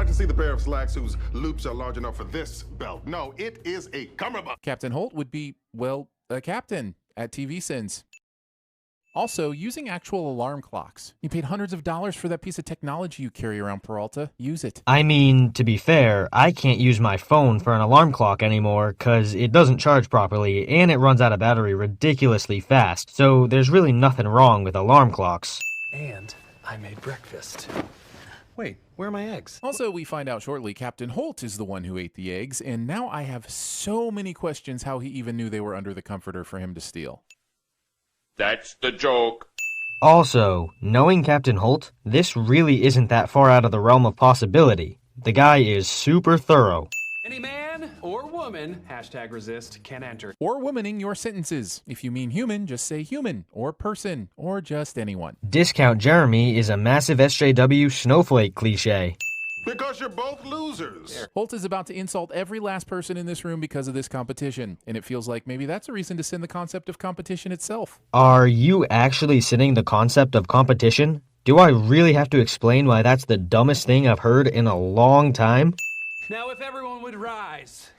to see the pair of slacks whose loops are large enough for this belt. No, it is a cummerbund. Captain Holt would be, well, a captain at Cinemasins. Also, using actual alarm clocks. You paid hundreds of dollars for that piece of technology you carry around, Peralta. Use it. I mean, to be fair, I can't use my phone for an alarm clock anymore because it doesn't charge properly and it runs out of battery ridiculously fast, so there's really nothing wrong with alarm clocks. And I made breakfast. Wait, where are my eggs? Also, we find out shortly Captain Holt is the one who ate the eggs, and now I have so many questions how he even knew they were under the comforter for him to steal. That's the joke. Also, knowing Captain Holt, this really isn't that far out of the realm of possibility. The guy is super thorough. Any man or woman, #resist, can enter. Or womaning your sentences. If you mean human, just say human, or person, or just anyone. Discount Jeremy is a massive SJW snowflake cliche. Because you're both losers. Holt is about to insult every last person in this room because of this competition, and it feels like maybe that's a reason to send the concept of competition itself. Are you actually sending the concept of competition? Do I really have to explain why that's the dumbest thing I've heard in a long time? Now if everyone would rise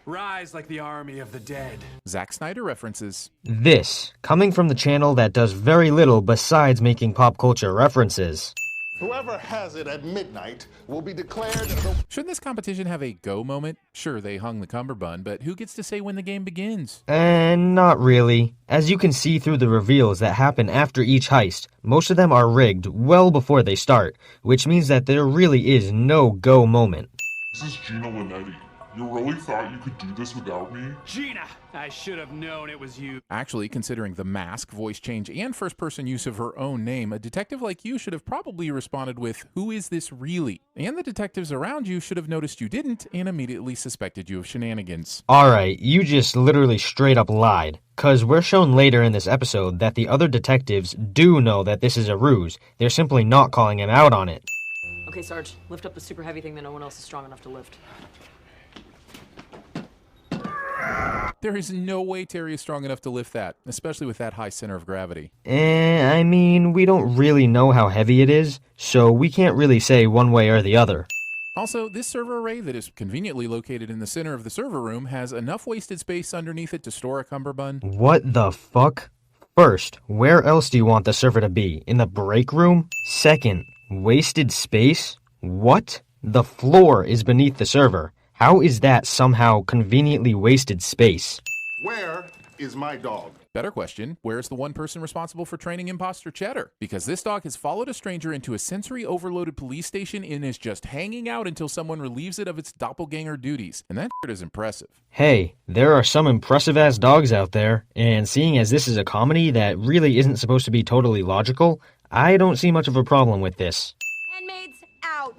like the army of the dead. Zack Snyder references. This, coming from the channel that does very little besides making pop culture references. Whoever has it at midnight will be declared. Shouldn't this competition have a go moment? Sure, they hung the cummerbund, but who gets to say when the game begins? Not really. As you can see through the reveals that happen after each heist, most of them are rigged well before they start, which means that there really is no go moment. This is Gina Linetti. You really thought you could do this without me? Gina, I should have known it was you. Actually, considering the mask, voice change, and first-person use of her own name, a detective like you should have probably responded with, "Who is this really?" And the detectives around you should have noticed you didn't and immediately suspected you of shenanigans. Alright, you just literally straight up lied. Cause we're shown later in this episode that the other detectives do know that this is a ruse. They're simply not calling him out on it. Okay, Sarge, lift up the super heavy thing that no one else is strong enough to lift. There is no way Terry is strong enough to lift that, especially with that high center of gravity. I mean, we don't really know how heavy it is, so we can't really say one way or the other. Also, this server array that is conveniently located in the center of the server room has enough wasted space underneath it to store a cummerbund. What the fuck? First, where else do you want the server to be? In the break room? Second, wasted space? What? The floor is beneath the server. How is that somehow conveniently wasted space? Where is my dog? Better question, where's the one person responsible for training imposter Cheddar? Because this dog has followed a stranger into a sensory overloaded police station and is just hanging out until someone relieves it of its doppelganger duties. And that shit is impressive. Hey, there are some impressive-ass dogs out there, and seeing as this is a comedy that really isn't supposed to be totally logical, I don't see much of a problem with this. Handmaids out.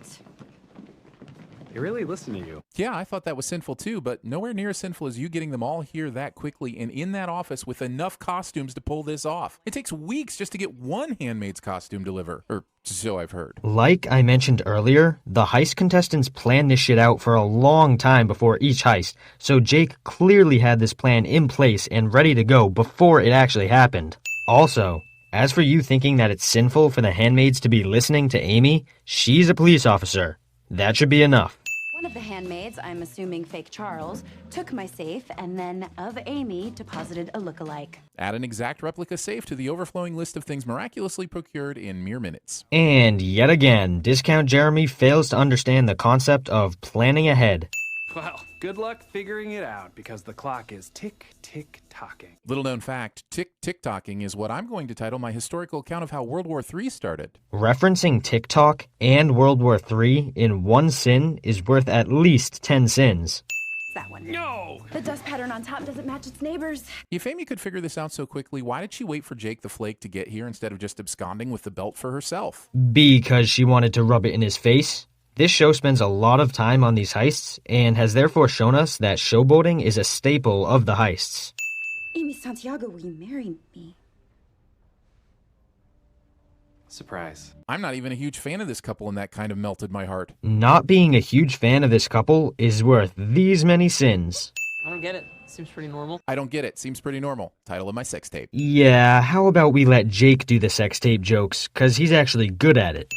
They really listen to you. Yeah, I thought that was sinful too, but nowhere near as sinful as you getting them all here that quickly and in that office with enough costumes to pull this off. It takes weeks just to get one handmaid's costume deliver, or so I've heard. Like I mentioned earlier, the heist contestants planned this shit out for a long time before each heist, so Jake clearly had this plan in place and ready to go before it actually happened. Also, as for you thinking that it's sinful for the handmaids to be listening to Amy, she's a police officer. That should be enough. One of the handmaids, I'm assuming fake Charles, took my safe and then, of Amy, deposited a lookalike. Add an exact replica safe to the overflowing list of things miraculously procured in mere minutes. And yet again, Discount Jeremy fails to understand the concept of planning ahead. Well, good luck figuring it out, because the clock is tick-tick-tocking. Little known fact, tick-tick-tocking is what I'm going to title my historical account of how World War III started. Referencing TikTok and World War III in one sin is worth at least 10 sins. That one. No! The dust pattern on top doesn't match its neighbors. If Amy could figure this out so quickly, why did she wait for Jake the Flake to get here instead of just absconding with the belt for herself? Because she wanted to rub it in his face. This show spends a lot of time on these heists, and has therefore shown us that showboating is a staple of the heists. Amy Santiago, will you marry me? Surprise. I'm not even a huge fan of this couple, and that kind of melted my heart. Not being a huge fan of this couple is worth these many sins. I don't get it. Seems pretty normal. I don't get it. Seems pretty normal. Title of my sex tape. Yeah, how about we let Jake do the sex tape jokes, cause he's actually good at it.